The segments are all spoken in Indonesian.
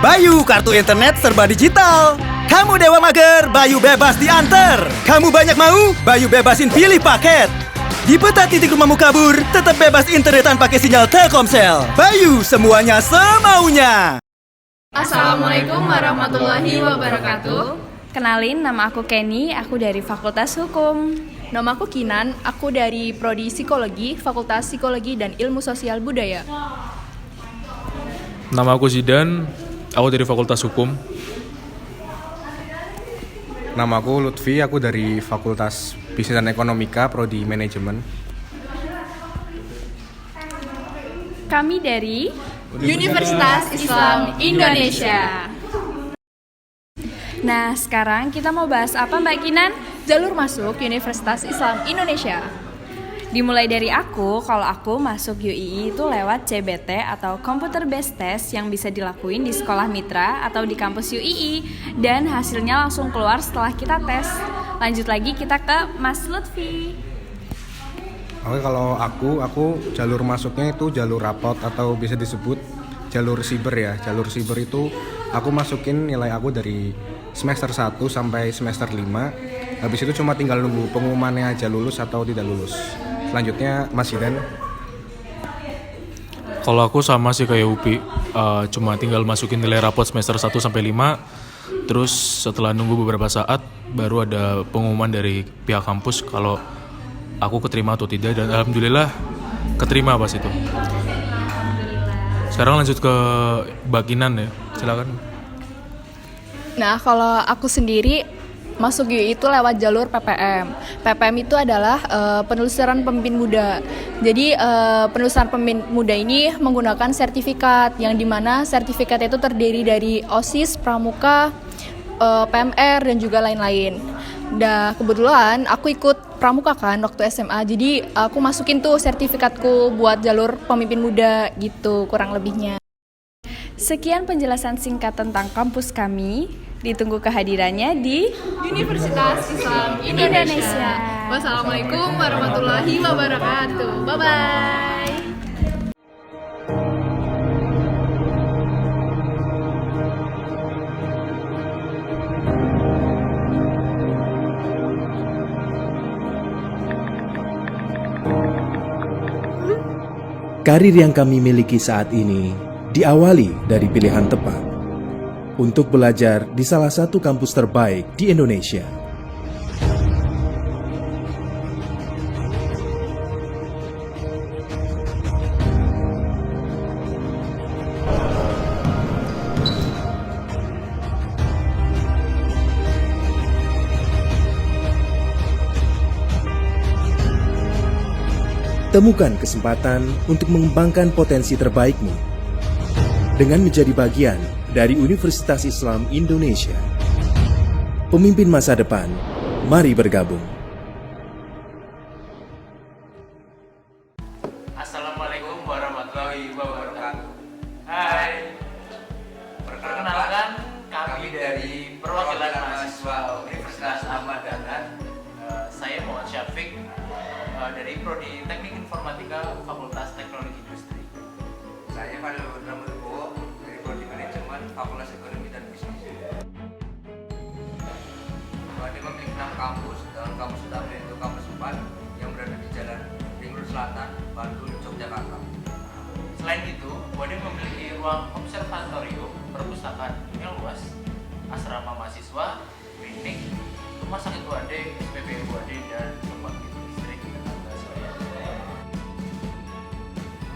Bayu kartu internet serba digital. Kamu dewa mager, Bayu bebas diantar. Kamu banyak mau, Bayu bebasin pilih paket. Di peta titik rumahmu kabur, tetap bebas internetan pakai sinyal Telkomsel. Bayu, semuanya semaunya. Assalamualaikum warahmatullahi wabarakatuh. Kenalin, nama aku Kenny, aku dari Fakultas Hukum. Nama aku Kinan, aku dari Prodi Psikologi, Fakultas Psikologi dan Ilmu Sosial Budaya. Nama aku Zidan, aku dari Fakultas Hukum. Nama aku Lutfi, aku dari Fakultas Bisnis dan Ekonomika, Prodi Manajemen. Kami dari Universitas Islam Indonesia. Nah, sekarang kita mau bahas apa, Mbak Kinan? Jalur masuk Universitas Islam Indonesia. Dimulai dari aku, kalau aku masuk UII itu lewat CBT atau Computer Based Test yang bisa dilakuin di sekolah mitra atau di kampus UII. Dan hasilnya langsung keluar setelah kita tes. Lanjut lagi kita ke Mas Lutfi. Oke, kalau aku jalur masuknya itu jalur rapot atau bisa disebut jalur siber ya. Jalur siber itu aku masukin nilai aku dari semester 1 sampai semester 5. Habis itu cuma tinggal nunggu pengumumannya aja lulus atau tidak lulus. Selanjutnya Mas Zidan. Kalau aku sama sih kayak Upi, cuma tinggal masukin nilai rapot semester 1 sampai 5. Terus setelah nunggu beberapa saat baru ada pengumuman dari pihak kampus kalau aku keterima atau tidak, dan alhamdulillah keterima pas itu. Sekarang lanjut ke Bakinan ya, silakan. Nah, kalau aku sendiri masuk UI itu lewat jalur PPM. PPM itu adalah penelusuran pemimpin muda. Jadi penelusuran pemimpin muda ini menggunakan sertifikat, yang dimana sertifikat itu terdiri dari OSIS, Pramuka, PMR, dan juga lain-lain. Nah, kebetulan aku ikut Pramuka kan waktu SMA, jadi aku masukin tuh sertifikatku buat jalur pemimpin muda gitu kurang lebihnya. Sekian penjelasan singkat tentang kampus kami. Ditunggu kehadirannya di Universitas Islam Indonesia. Wassalamualaikum warahmatullahi wabarakatuh. Bye-bye. Karir yang kami miliki saat ini diawali dari pilihan tepat untuk belajar di salah satu kampus terbaik di Indonesia. Temukan kesempatan untuk mengembangkan potensi terbaikmu dengan menjadi bagian dari Universitas Islam Indonesia. Pemimpin masa depan, mari bergabung. Assalamualaikum warahmatullahi wabarakatuh. Hai, perkenalkan kami dari perwakilan mahasiswa Universitas Ahmad Dahlan. Saya Muhammad Syafiq dari Prodi Teknik Informatika Fakultas Teknologi Industri. Saya Fadil Ramudbo dari Prodi Manajemen Fakultas Ekonomi dan Bisnis. UAD memiliki 6 kampus, dan kampus utama itu kampus 4 yang berada di Jalan Ring Road Selatan, Bandung, Yogyakarta. Selain itu, UAD memiliki ruang observatorium, perpustakaan yang luas, asrama mahasiswa, klinik, rumah sakit UAD, SPBU UAD, dan pembangkit listrik tenaga surya.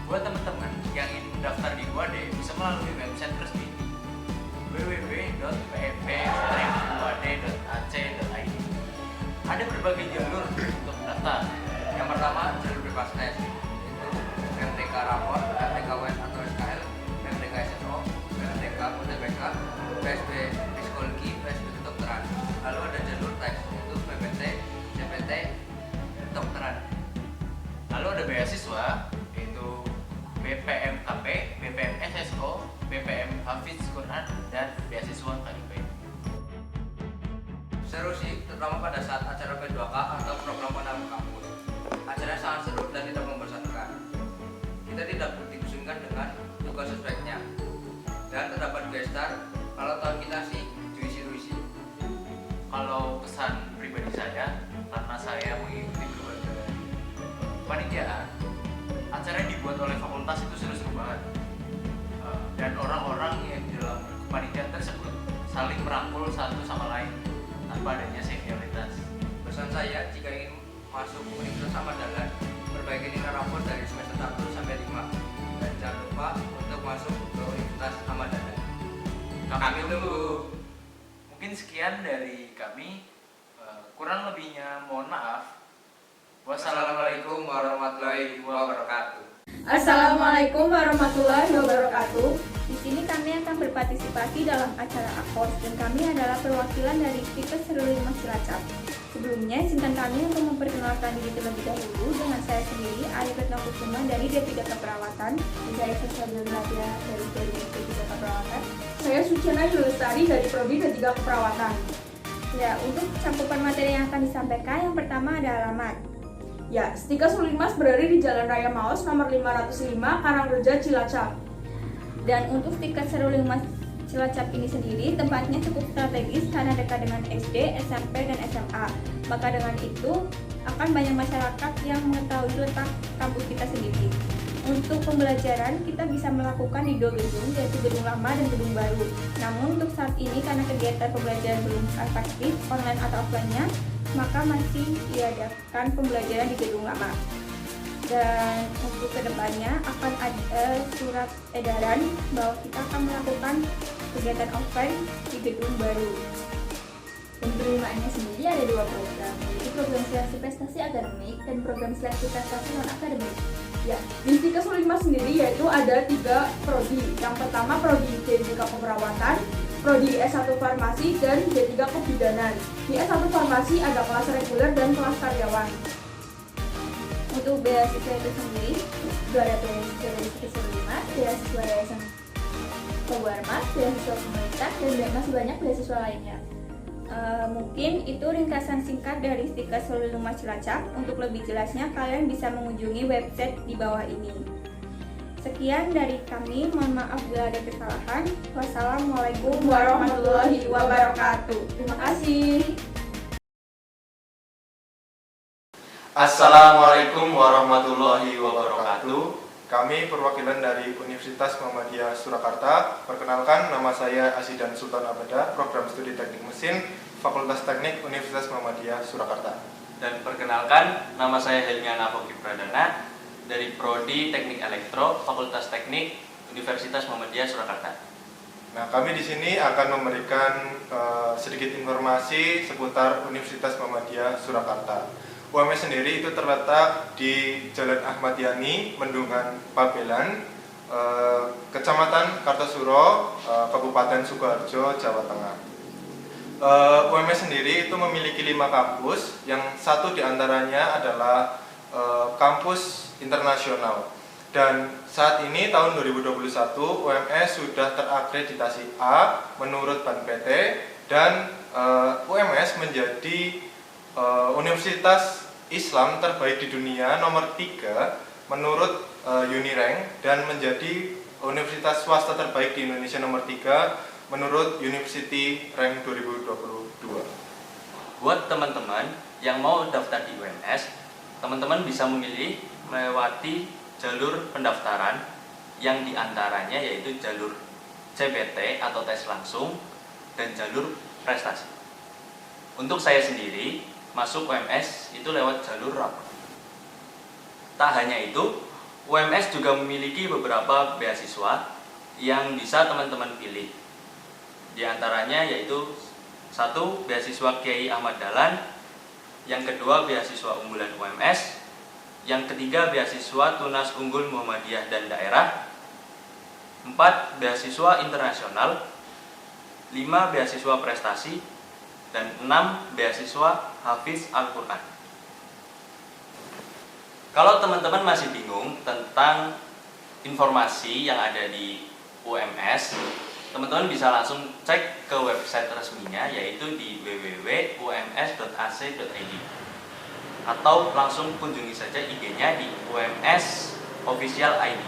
Buat teman-teman yang ingin mendaftar di UAD bisa melalui website resmi www.pep-uad.ac.id. Ada berbagai jalur untuk mendaftar. Yang pertama, jalur bebas tes, itu MTK Rapor, MTK WS atau SKL, MTK SSO, MTK UTBK, PSB Psikologi, PSB Kedokteran. Lalu ada jalur tes, itu PPT, CPT, Kedokteran. Lalu ada beasiswa, yaitu BPM-KP, BPM SSO, BPM Hafiz Quran, dan beasiswa KIP. Seru sih, terutama pada saat acara P2K atau program pendamping kampus. Acaranya sangat seru dan tidak membosankan. Kita tidak dipusingkan dengan tugas sesuainya, dan terdapat Gestar. Kalau tahun kita sih Juisi. Kalau pesan pribadi saya, karena saya mengikuti berbagai kepanitiaan, acara yang dibuat oleh fakultas itu seru-seru banget. Dan orang-orang yang di dalam kepanitiaan tersebut saling merangkul satu sama lain tanpa adanya senioritas. Pesan saya, jika ingin masuk Universitas Ahmad Dahlan, perbaiki nilai rapor dari semester 1 sampai 5. Dan jangan lupa untuk masuk ke Universitas Ahmad Dahlan. Kami tunggu. Mungkin sekian dari kami. Kurang lebihnya mohon maaf. Wassalamualaikum warahmatullahi wabarakatuh. Assalamualaikum warahmatullahi wabarakatuh. Di sini kami akan berpartisipasi dalam acara Akors dan kami adalah perwakilan dari Stikes 15 Cilacap. Sebelumnya, izinkan kami untuk memperkenalkan diri terlebih dahulu dengan saya sendiri, Ayu Retno Kusuma dari D3 Keperawatan, dan saya Sosial Media dari D3 Keperawatan. Saya Suciana Lestari dari Prodi D3 Keperawatan. Ya, untuk cakupan materi yang akan disampaikan, yang pertama ada alamat. Ya, Stikes 15 berada di Jalan Raya Maos nomor 505 Karangreja Cilacap. Dan untuk Stikes 15 Cilacap ini sendiri tempatnya cukup strategis karena dekat dengan SD, SMP, dan SMA. Maka dengan itu akan banyak masyarakat yang mengetahui letak kampus kita sendiri. Untuk pembelajaran kita bisa melakukan di 2 gedung, yaitu gedung lama dan gedung baru. Namun untuk saat ini karena kegiatan pembelajaran belum efektif online atau offline-nya, maka masih diadakan pembelajaran di gedung lama. Dan untuk kedepannya akan ada surat edaran bahwa kita akan melakukan kegiatan offline di gedung baru. Penerimaannya sendiri ada 2 program, yaitu program seleksi prestasi akademik dan program seleksi prestasi non akademik. Ya, di Stikes 15 sendiri yaitu ada 3 prodi. Yang pertama prodi D3 Keperawatan, prodi S1 Farmasi, dan D3 Kebidanan. Di S1 Farmasi ada kelas reguler dan kelas karyawan. Untuk beasiswa itu sendiri, ada beasiswa dari Stikes 15, beasiswa Yayasan Pewarmas, beasiswa pemerintah, dan masih banyak beasiswa lainnya. Mungkin itu ringkasan singkat dari Stikes 15 Cilacap. Untuk lebih jelasnya kalian bisa mengunjungi website di bawah ini. Sekian dari kami, mohon maaf bila ada kesalahan. Wassalamualaikum warahmatullahi wabarakatuh. Terima kasih. Assalamualaikum warahmatullahi wabarakatuh. Kami perwakilan dari Universitas Muhammadiyah Surakarta. Perkenalkan, nama saya Asidan Sultan Abada, Program Studi Teknik Mesin, Fakultas Teknik Universitas Muhammadiyah Surakarta. Dan perkenalkan, nama saya Helmiana Foki Pradana dari Prodi Teknik Elektro, Fakultas Teknik Universitas Muhammadiyah Surakarta. Nah, kami di sini akan memberikan sedikit informasi seputar Universitas Muhammadiyah Surakarta. UMS sendiri itu terletak di Jalan Ahmad Yani, Mendungan, Pabelan, Kecamatan Kartosuro, Kabupaten Sukoharjo, Jawa Tengah. UMS sendiri itu memiliki 5 kampus, yang satu diantaranya adalah kampus internasional. Dan saat ini tahun 2021 UMS sudah terakreditasi A menurut Ban PT, dan UMS menjadi Universitas Islam terbaik di dunia nomor 3 menurut Unirank, dan menjadi universitas swasta terbaik di Indonesia nomor 3 menurut University Rank 2022. Buat teman-teman yang mau daftar di UMS, teman-teman bisa memilih melewati jalur pendaftaran yang diantaranya yaitu jalur CBT atau tes langsung dan jalur prestasi. Untuk saya sendiri, masuk UMS itu lewat jalur rapor. Tak hanya itu, UMS juga memiliki beberapa beasiswa yang bisa teman-teman pilih. Di antaranya yaitu 1. Beasiswa Kiai Ahmad Dahlan, yang kedua beasiswa unggulan UMS, yang ketiga beasiswa Tunas Unggul Muhammadiyah dan Daerah, 4. Beasiswa internasional, 5. Beasiswa prestasi, dan 6. Beasiswa Hafiz Al-Quran. Kalau teman-teman masih bingung tentang informasi yang ada di UMS, teman-teman bisa langsung cek ke website resminya, yaitu di www.ums.ac.id, atau langsung kunjungi saja IG-nya di UMS Official ID,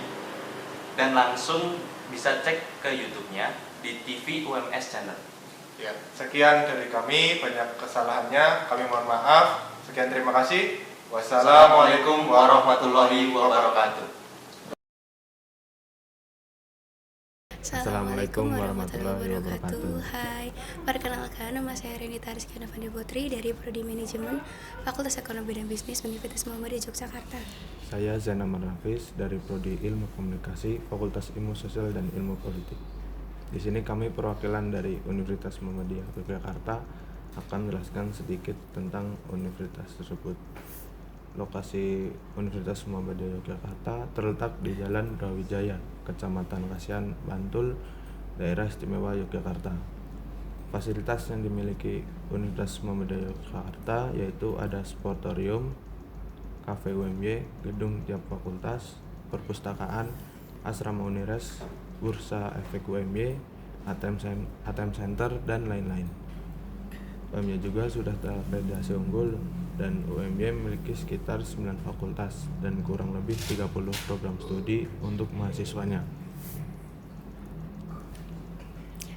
dan langsung bisa cek ke YouTube-nya di TV UMS Channel. Ya, sekian dari kami, banyak kesalahannya, kami mohon maaf. Sekian, terima kasih. Wassalamualaikum warahmatullahi wabarakatuh. Assalamualaikum warahmatullahi wabarakatuh. Hai, perkenalkan nama saya Renita Rizky Navandi Putri dari Prodi Manajemen Fakultas Ekonomi dan Bisnis Universitas Muhammadiyah Yogyakarta. Saya Zainal Marafis dari Prodi Ilmu Komunikasi Fakultas Ilmu Sosial dan Ilmu Politik. Di sini kami perwakilan dari Universitas Muhammadiyah Yogyakarta akan menjelaskan sedikit tentang universitas tersebut. Lokasi Universitas Muhammadiyah Yogyakarta terletak di Jalan Brawijaya, Kecamatan Kasihan, Bantul, Daerah Istimewa Yogyakarta. Fasilitas yang dimiliki Universitas Muhammadiyah Yogyakarta yaitu ada sportorium, kafe UMY, gedung tiap fakultas, perpustakaan, asrama Unires, bursa efek UMY, ATM Center, dan lain-lain. UMY juga sudah terakreditasi unggul dan UMY memiliki sekitar 9 fakultas dan kurang lebih 30 program studi untuk mahasiswanya.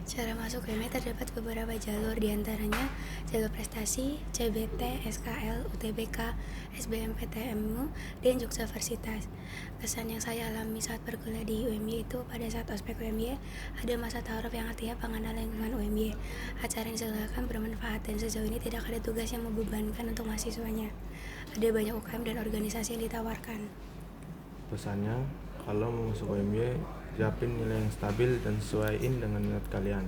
Cara masuk UMY terdapat beberapa jalur, diantaranya jalur prestasi, CBT, SKL, UTBK, SBMPTNmu, dan Yogyakarta. Kesan yang saya alami saat berkuliah di UMY itu pada saat ospek UMY ada masa ta'aruf yang artinya pengenalan lingkungan UMY. Acara yang diselenggarakan bermanfaat dan sejauh ini tidak ada tugas yang membebankan untuk mahasiswanya. Ada banyak UKM dan organisasi yang ditawarkan. Pesannya, kalau mau masuk UMY, siapin nilai yang stabil dan sesuaiin dengan minat kalian.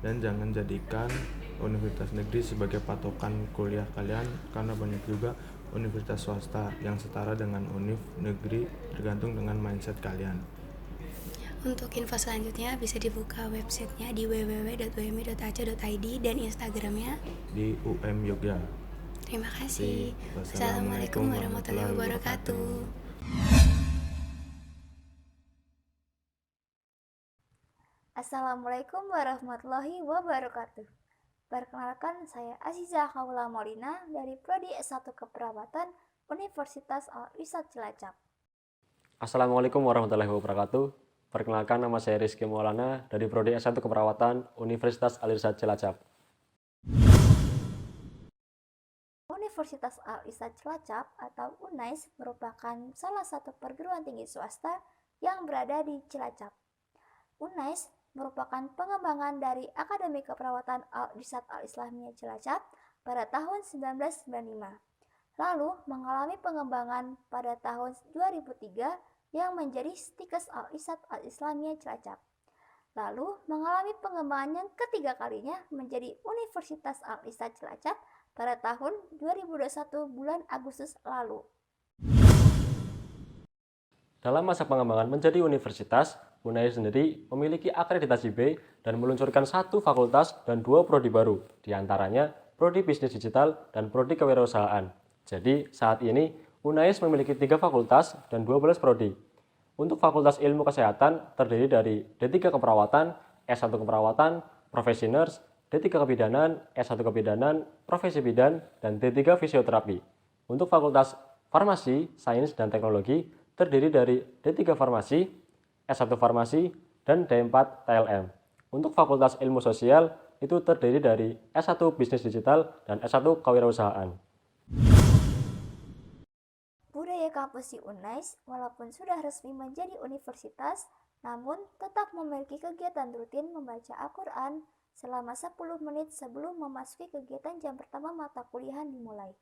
Dan jangan jadikan universitas negeri sebagai patokan kuliah kalian, karena banyak juga universitas swasta yang setara dengan univ negeri, tergantung dengan mindset kalian. Untuk info selanjutnya bisa dibuka websitenya di www.umi.ac.id dan Instagramnya di UM Yogya. Terima kasih. Assalamualaikum warahmatullahi wabarakatuh. Assalamualaikum warahmatullahi wabarakatuh. Perkenalkan, saya Aziza Kaula Maulina dari Prodi S1 Keperawatan Universitas Al-Irsyad Cilacap. Assalamualaikum warahmatullahi wabarakatuh. Perkenalkan, nama saya Rizky Maulana dari Prodi S1 Keperawatan Universitas Al-Irsyad Cilacap. Universitas Al-Irsyad Cilacap atau UNAIS merupakan salah satu perguruan tinggi swasta yang berada di Cilacap. UNAIS merupakan pengembangan dari Akademi Keperawatan Al-Irsyad Al-Islamiyah Cilacap pada tahun 1995. Lalu mengalami pengembangan pada tahun 2003 yang menjadi Stikes Al-Irsyad Al-Islamiyah Cilacap. Lalu mengalami pengembangan yang ketiga kalinya menjadi Universitas Al-Irsyad Cilacap pada tahun 2021 bulan Agustus lalu. Dalam masa pengembangan menjadi universitas, UNAIS sendiri memiliki akreditasi B dan meluncurkan 1 fakultas dan 2 prodi baru, diantaranya Prodi Bisnis Digital dan Prodi Kewirausahaan. Jadi saat ini UNAIS memiliki 3 fakultas dan 12 prodi. Untuk Fakultas Ilmu Kesehatan terdiri dari D3 Keperawatan, S1 Keperawatan, Profesi Nurse, D3 Kebidanan, S1 Kebidanan, Profesi Bidan, dan D3 Fisioterapi. Untuk Fakultas Farmasi, Sains, dan Teknologi terdiri dari D3 Farmasi, S1 Farmasi, dan D4 TLM. Untuk Fakultas Ilmu Sosial itu terdiri dari S1 Bisnis Digital dan S1 Kewirausahaan. Budaya kampus di UNAIS walaupun sudah resmi menjadi universitas, namun tetap memiliki kegiatan rutin membaca Al-Quran selama 10 menit sebelum memasuki kegiatan jam pertama mata kuliah dimulai.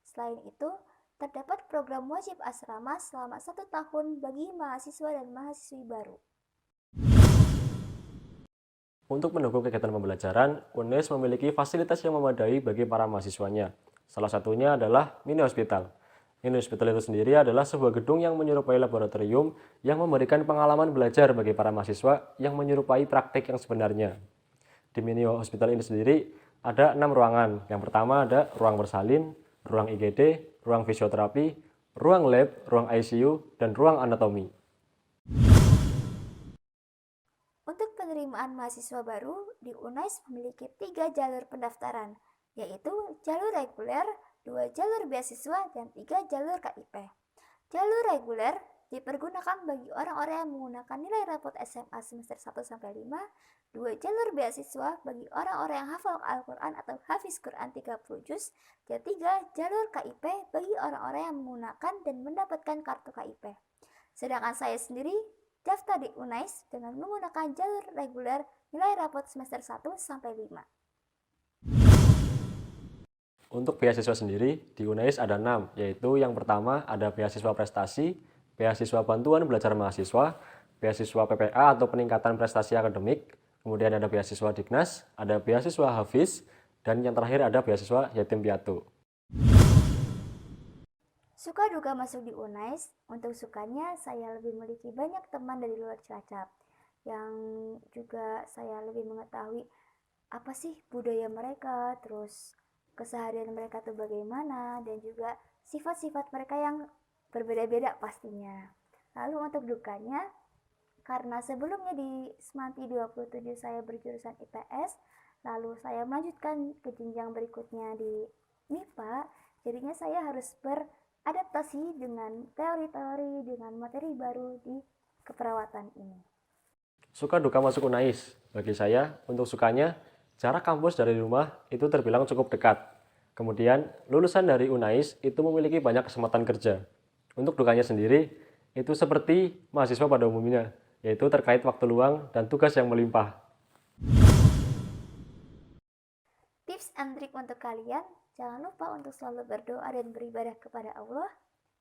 Selain itu, terdapat program wajib asrama selama 1 tahun bagi mahasiswa dan mahasiswi baru. Untuk mendukung kegiatan pembelajaran, UNAIS memiliki fasilitas yang memadai bagi para mahasiswanya. Salah satunya adalah mini hospital. Mini hospital itu sendiri adalah sebuah gedung yang menyerupai laboratorium yang memberikan pengalaman belajar bagi para mahasiswa yang menyerupai praktik yang sebenarnya. Di mini hospital ini sendiri ada 6 ruangan. Yang pertama ada ruang bersalin, ruang IGD, ruang fisioterapi, ruang lab, ruang ICU, dan ruang anatomi. Untuk penerimaan mahasiswa baru, di UNAIS memiliki 3 jalur pendaftaran, yaitu jalur reguler, 2 jalur beasiswa, dan 3 jalur KIP. Jalur reguler dipergunakan bagi orang-orang yang menggunakan nilai rapot SMA semester 1-5, 2 jalur beasiswa bagi orang-orang yang hafal Al-Quran atau hafiz Quran 30 juz, dan 3 jalur KIP bagi orang-orang yang menggunakan dan mendapatkan kartu KIP. Sedangkan saya sendiri daftar di UNAIS dengan menggunakan jalur reguler nilai rapot semester 1-5. Untuk beasiswa sendiri, di UNAIS ada 6, yaitu yang pertama ada beasiswa prestasi, beasiswa bantuan belajar mahasiswa, beasiswa PPA atau peningkatan prestasi akademik, kemudian ada beasiswa Dignas, ada beasiswa Hafiz, dan yang terakhir ada beasiswa yatim piatu. Suka duka masuk di UNAIS, untuk sukanya saya lebih memiliki banyak teman dari luar Cilacap, yang juga saya lebih mengetahui apa sih budaya mereka, terus keseharian mereka tuh bagaimana, dan juga sifat-sifat mereka yang berbeda-beda pastinya. Lalu untuk dukanya, karena sebelumnya di Semanti 27 saya berjurusan IPS, lalu saya melanjutkan ke jenjang berikutnya di MIPA, jadinya saya harus beradaptasi dengan teori-teori, dengan materi baru di keperawatan ini. Suka duka masuk UNAIS, bagi saya untuk sukanya, jarak kampus dari rumah itu terbilang cukup dekat. Kemudian, lulusan dari UNAIS itu memiliki banyak kesempatan kerja. Untuk dukanya sendiri, itu seperti mahasiswa pada umumnya, yaitu terkait waktu luang dan tugas yang melimpah. Tips and trik untuk kalian, jangan lupa untuk selalu berdoa dan beribadah kepada Allah.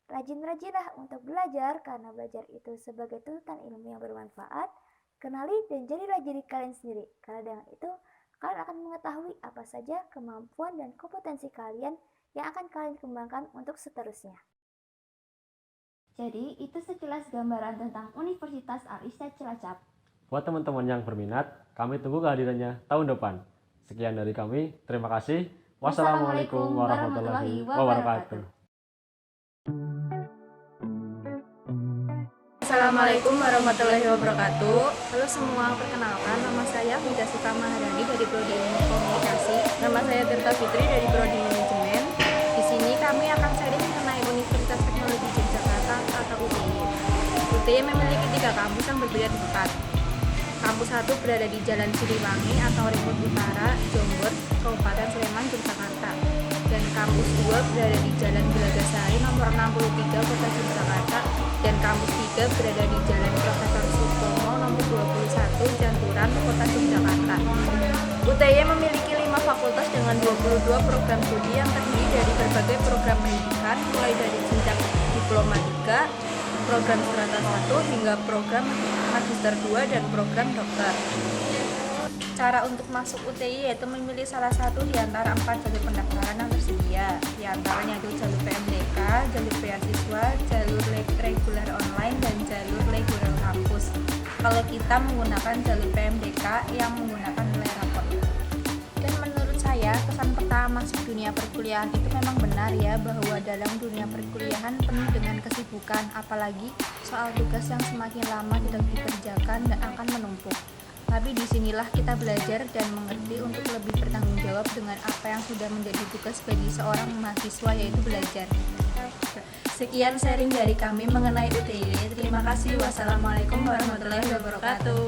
Rajin-rajinlah untuk belajar, karena belajar itu sebagai tuntutan ilmu yang bermanfaat. Kenali dan jadilah diri kalian sendiri, karena dengan itu kalian akan mengetahui apa saja kemampuan dan kompetensi kalian yang akan kalian kembangkan untuk seterusnya. Jadi, itu sekilas gambaran tentang Universitas Al-Ihsan Cilacap. Buat teman-teman yang berminat, kami tunggu kehadirannya tahun depan. Sekian dari kami, terima kasih. Wassalamualaikum warahmatullahi wabarakatuh. Assalamualaikum warahmatullahi wabarakatuh. Halo semua, perkenalkan nama saya Mida Suka Maharani dari Prodi Ilmu Komunikasi. Nama saya Tirta Fitri dari Prodi Manajemen. Di sini kami akan sharing mengenai Universitas Teknologi Yogyakarta atau UTY. UTY memiliki 3 kampus yang berbeda tempat. Kampus 1 berada di Jalan Siliwangi atau Ringwood Utara, Jombor, Kabupaten Sleman, Yogyakarta. Dan kampus 2 berada di Jalan Gelagasari nomor 63, Kota Yogyakarta. Dan kampus 3 berada di Jalan Profesor Sutomo nomor 21, Janturan, Kota Yogyakarta. UTY memiliki 5 fakultas dengan 22 program studi yang terdiri dari berbagai program pendidikan, mulai dari jenjang diploma 3, program strata 1 hingga program magister 2 dan program dokter. Cara untuk masuk UTY yaitu memilih salah satu di antara 4 jalur pendaftaran yang tersedia. Di antaranya itu jalur PMDK, jalur beasiswa, jalur reguler online, dan jalur reguler kampus. Kalau kita menggunakan jalur PMDK yang menggunakan nilai rapot. Dan menurut saya, kesan pertama masuk dunia perkuliahan itu memang benar ya, bahwa dalam dunia perkuliahan penuh dengan kesibukan, apalagi soal tugas yang semakin lama tidak dikerjakan dan akan menumpuk. Tapi disinilah kita belajar dan mengerti untuk lebih bertanggung jawab dengan apa yang sudah menjadi tugas bagi seorang mahasiswa, yaitu belajar. Sekian sharing dari kami mengenai UTY. Terima kasih. Wassalamualaikum warahmatullahi wabarakatuh.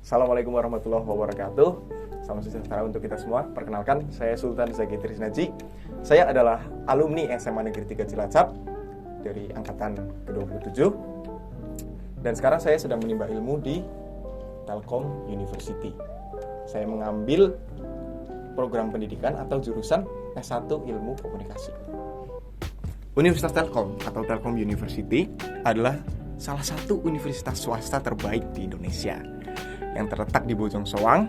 Assalamualaikum warahmatullahi wabarakatuh. Salam sejahtera untuk kita semua. Perkenalkan, saya Sultan Zaki Trisnaji. Saya adalah alumni SMA Negeri 3 Cilacap dari angkatan ke-27. Dan sekarang saya sedang menimba ilmu di Telkom University. Saya mengambil program pendidikan atau jurusan S1 Ilmu Komunikasi. Universitas Telkom atau Telkom University adalah salah satu universitas swasta terbaik di Indonesia yang terletak di Bojong Soang,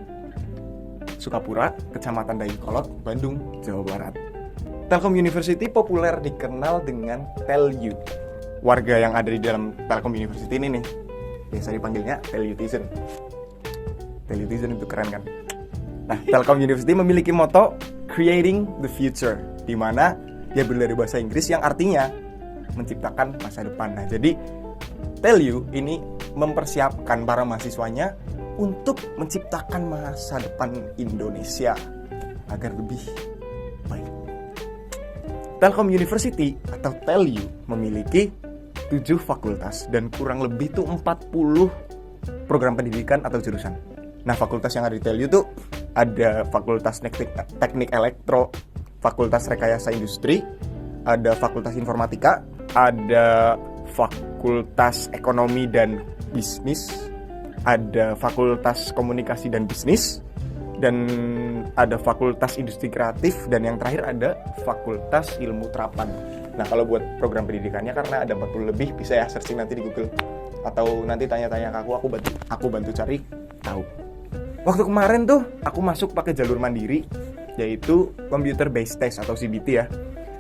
Sukapura, Kecamatan Dayakolot, Bandung, Jawa Barat. Telkom University populer dikenal dengan TELU. Warga yang ada di dalam Telkom University ini nih, biasa dipanggilnya Telutizen. Telutizen itu keren kan? Nah, Telkom University memiliki moto Creating the Future, di mana dia berdiri dari bahasa Inggris yang artinya menciptakan masa depan. Nah, jadi TELU ini mempersiapkan para mahasiswanya untuk menciptakan masa depan Indonesia. agar lebih baik. Telkom University atau TELU memiliki 7 fakultas dan kurang lebih tuh 40 program pendidikan atau jurusan. Nah, fakultas yang ada di TELU tuh ada Fakultas Teknik Elektro, Fakultas Rekayasa Industri, ada Fakultas Informatika, ada Fakultas Ekonomi dan Bisnis, ada Fakultas Komunikasi dan Bisnis, dan ada Fakultas Industri Kreatif, dan yang terakhir ada Fakultas Ilmu Terapan. Nah, kalau buat program pendidikannya karena ada 40 lebih, bisa ya searching nanti di Google atau nanti tanya-tanya ke aku bantu cari tahu. Waktu kemarin tuh aku masuk pakai jalur mandiri, yaitu Computer Based Test atau CBT ya.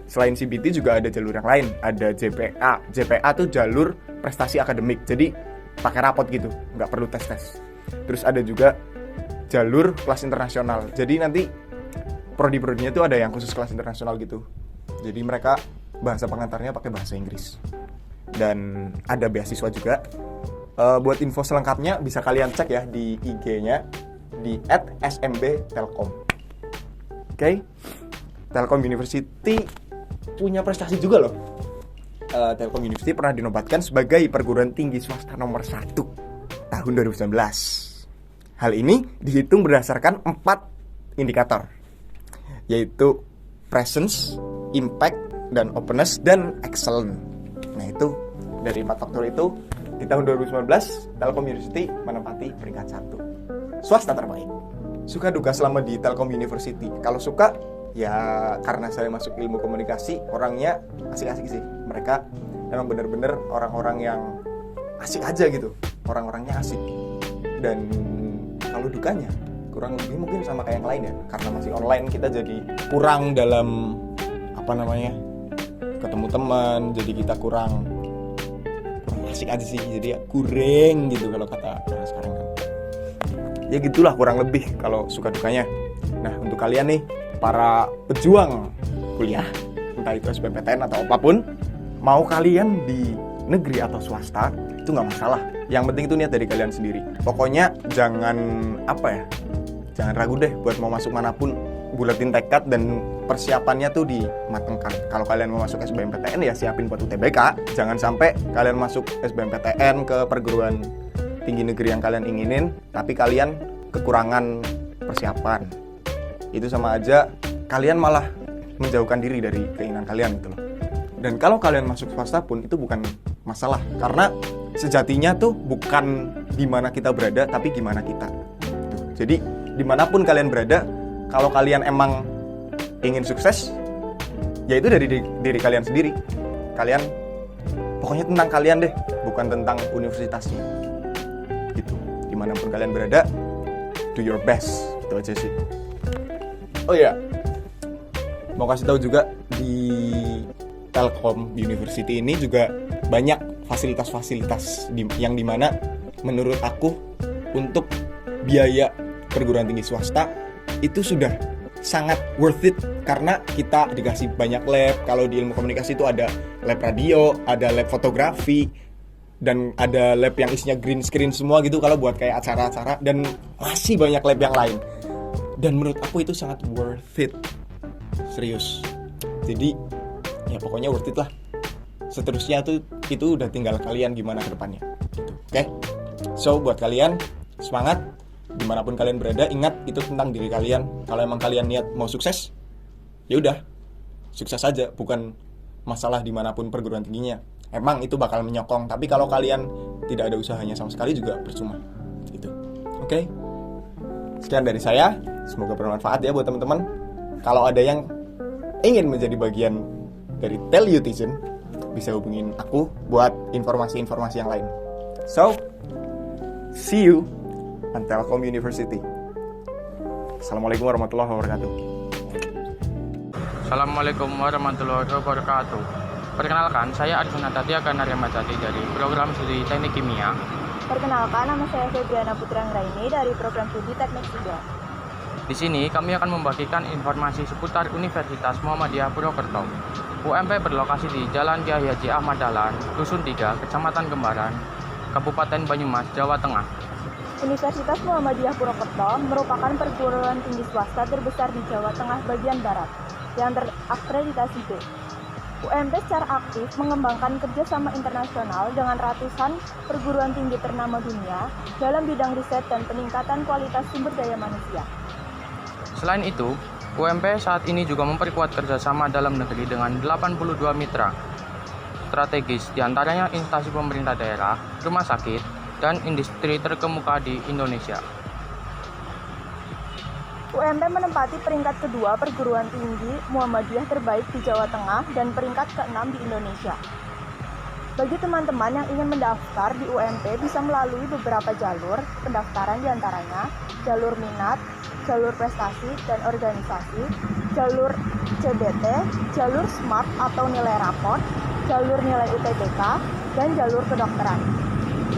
Selain CBT juga ada jalur yang lain, ada JPA. JPA tuh jalur prestasi akademik, jadi pakai rapot gitu, nggak perlu tes-tes. Terus ada juga jalur kelas internasional, jadi nanti prodi-prodinya tuh ada yang khusus kelas internasional gitu. Jadi mereka bahasa pengantarnya pakai bahasa Inggris. Dan ada beasiswa juga. Buat info selengkapnya bisa kalian cek ya di IG-nya di @smb-telkom. Oke. Telkom University punya prestasi juga loh. Telkom University pernah dinobatkan sebagai perguruan tinggi swasta nomor 1 tahun 2019. Hal ini dihitung berdasarkan 4 indikator, yaitu presence, impact, dan openness, dan excellent. Nah, itu dari 4 faktor itu di tahun 2019 Telkom University menempati peringkat 1 swasta terbaik. Suka duka selama di Telkom University. Kalau suka ya karena saya masuk ilmu komunikasi, orangnya asik-asik sih. Mereka memang benar-benar orang-orang yang asik aja gitu. Orang-orangnya asik. Dan kalau dukanya kurang lebih mungkin sama kayak yang lain ya. Karena masih online kita jadi kurang dalam ketemu teman, jadi kita kurang asik aja sih. Jadi ya kurang gitu kalau kata orang sekarang kan. Ya gitulah kurang lebih kalau suka dukanya. Nah, untuk kalian nih para pejuang kuliah, entah itu SBMPTN atau apapun, mau kalian di negeri atau swasta, itu nggak masalah. Yang penting itu niat dari kalian sendiri. Pokoknya jangan jangan ragu deh buat mau masuk manapun, bulatin tekad dan persiapannya tuh dimatengkan. Kalau kalian mau masuk SBMPTN ya siapin buat UTBK. Jangan sampai kalian masuk SBMPTN ke perguruan tinggi negeri yang kalian inginin, tapi kalian kekurangan persiapan. Itu sama aja kalian malah menjauhkan diri dari keinginan kalian gitu loh. Dan kalau kalian masuk swasta pun itu bukan masalah, karena sejatinya tuh bukan di mana kita berada, tapi gimana kita. Jadi dimanapun kalian berada, kalau kalian emang ingin sukses, ya itu dari diri kalian sendiri. Kalian pokoknya tentang kalian deh, bukan tentang universitasnya. Gitu. Dimanapun kalian berada, do your best. Itu aja sih. Oh ya, mau kasih tahu juga di Telkom University ini juga banyak fasilitas-fasilitas yang dimana menurut aku untuk biaya perguruan tinggi swasta itu sudah sangat worth it, karena kita dikasih banyak lab. Kalau di ilmu komunikasi itu ada lab radio, ada lab fotografi, dan ada lab yang isinya green screen semua gitu kalau buat kayak acara-acara, dan masih banyak lab yang lain. Dan menurut aku itu sangat worth it. Serius. Jadi ya pokoknya worth it lah. Seterusnya itu udah tinggal kalian gimana ke depannya gitu. Oke? So buat kalian semangat. Dimanapun kalian berada, ingat itu tentang diri kalian. Kalau emang kalian niat mau sukses, ya udah sukses aja, bukan masalah dimanapun perguruan tingginya. Emang itu bakal menyokong, tapi kalau kalian tidak ada usahanya sama sekali juga percuma. Gitu. Oke? Sekian dari saya, semoga bermanfaat ya buat teman-teman. Kalau ada yang ingin menjadi bagian dari Telutizen, bisa hubungin aku buat informasi-informasi yang lain. So, see you on Telkom University. Assalamualaikum warahmatullahi wabarakatuh. Assalamualaikum warahmatullahi wabarakatuh. Perkenalkan, saya Arjuna Tatia Kanariamajati dari program studi Teknik Kimia. Perkenalkan, nama saya Febriana Putri Anggraini dari program studi Teknik Sipil. Di sini kami akan membagikan informasi seputar Universitas Muhammadiyah Purwokerto. UMP berlokasi di Jalan Kiai Haji Ahmad Dahlan, Dusun 3, Kecamatan Gembaran, Kabupaten Banyumas, Jawa Tengah. Universitas Muhammadiyah Purwokerto merupakan perguruan tinggi swasta terbesar di Jawa Tengah bagian barat yang terakreditasi B. UMP secara aktif mengembangkan kerjasama internasional dengan ratusan perguruan tinggi ternama dunia dalam bidang riset dan peningkatan kualitas sumber daya manusia. Selain itu, UMP saat ini juga memperkuat kerjasama dalam negeri dengan 82 mitra strategis, diantaranya instansi pemerintah daerah, rumah sakit, dan industri terkemuka di Indonesia. UMP menempati peringkat kedua perguruan tinggi Muhammadiyah terbaik di Jawa Tengah dan peringkat ke-6 di Indonesia. Bagi teman-teman yang ingin mendaftar di UMP bisa melalui beberapa jalur pendaftaran, diantaranya jalur minat, jalur prestasi dan organisasi, jalur CBT, jalur SMART atau nilai raport, jalur nilai UTBK, dan jalur kedokteran.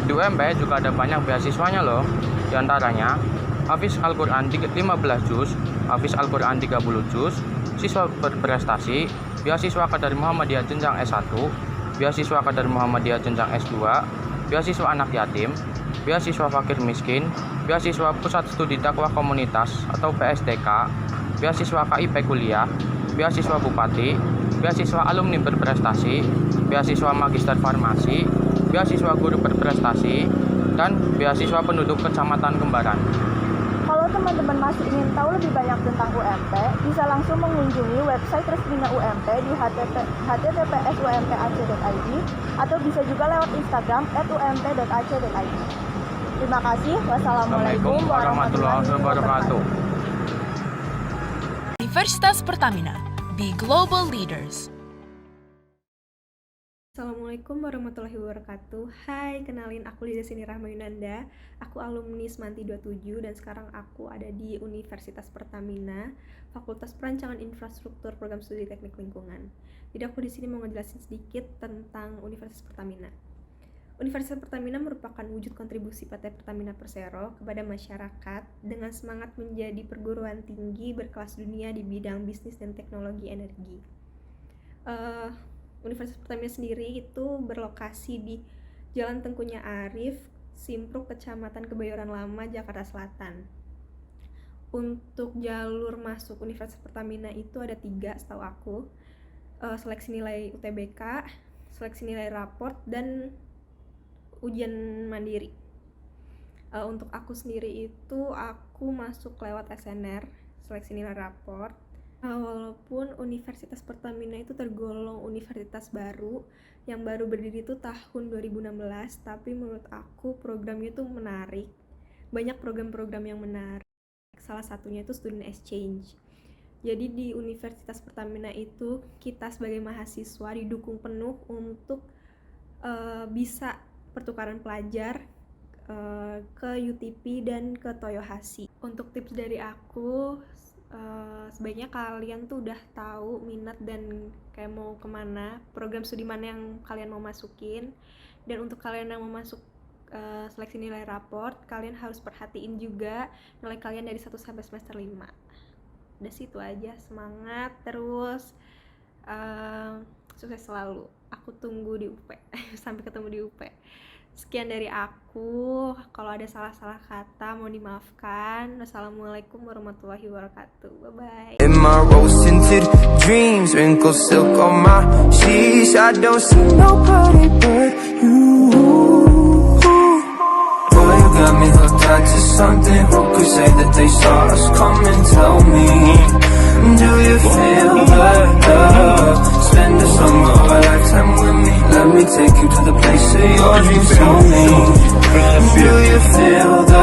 Di UMP juga ada banyak beasiswanya loh, diantaranya Hafiz Al-Quran 15 juz, Hafiz Al-Quran 30 juz, siswa berprestasi, beasiswa Kadar Muhammadiyah jenjang S1, beasiswa Kadar Muhammadiyah jenjang S2, beasiswa anak yatim, beasiswa fakir miskin, beasiswa Pusat Studi Dakwah Komunitas atau PSDK, beasiswa KIP kuliah, beasiswa bupati, beasiswa alumni berprestasi, beasiswa magister farmasi, beasiswa guru berprestasi, dan beasiswa penduduk kecamatan Kembaran. Kalau teman-teman masih ingin tahu lebih banyak tentang UMP, bisa langsung mengunjungi website resminya UMP di https://ump.ac.id atau bisa juga lewat Instagram @ump.ac.id. Terima kasih. Wassalamualaikum warahmatullahi wabarakatuh. Universitas Pertamina, Be Global Leaders. Assalamualaikum warahmatullahi wabarakatuh. Hai, kenalin aku Liza Sini Rahma Yunanda. Aku alumni Semanti 27 dan sekarang aku ada di Universitas Pertamina, Fakultas Perancangan Infrastruktur Program Studi Teknik Lingkungan. Jadi aku di sini mau ngejelasin sedikit tentang Universitas Pertamina. Universitas Pertamina merupakan wujud kontribusi PT Pertamina Persero kepada masyarakat dengan semangat menjadi perguruan tinggi berkelas dunia di bidang bisnis dan teknologi energi. Universitas Pertamina sendiri itu berlokasi di Jalan Tengkunya Arif, Simpruk, Kecamatan Kebayoran Lama, Jakarta Selatan. Untuk jalur masuk Universitas Pertamina itu ada 3 setahu aku. Seleksi nilai UTBK, seleksi nilai raport, dan ujian mandiri. Untuk aku sendiri itu aku masuk lewat SNR, seleksi nilai raport. Walaupun Universitas Pertamina itu tergolong universitas baru yang baru berdiri itu tahun 2016, tapi menurut aku programnya itu menarik. Banyak program-program yang menarik. Salah satunya itu student exchange. Jadi di Universitas Pertamina itu kita sebagai mahasiswa didukung penuh untuk bisa pertukaran pelajar ke UTP dan ke Toyohashi. Untuk tips dari aku, sebaiknya kalian tuh udah tahu minat dan kayak mau kemana, program studi mana yang kalian mau masukin. Dan untuk kalian yang mau masuk seleksi nilai raport, kalian harus perhatiin juga nilai kalian dari 1 sampai semester 5. Udah situ aja, semangat terus, sukses selalu. Aku tunggu di UP. Sampai ketemu di UP. Sekian dari aku. Kalau ada salah-salah kata mohon dimaafkan. Wassalamualaikum warahmatullahi wabarakatuh. Bye bye. In my rose-tinted dreams, wrinkles silk on my sheets. I don't see nobody but you. Boy, you got me hooked onto something. Who could say that they saw us coming? Tell me, do you feel the love? Spend the summer of a lifetime with me. Let me take you to the place of your dreams. Tell me, do you feel the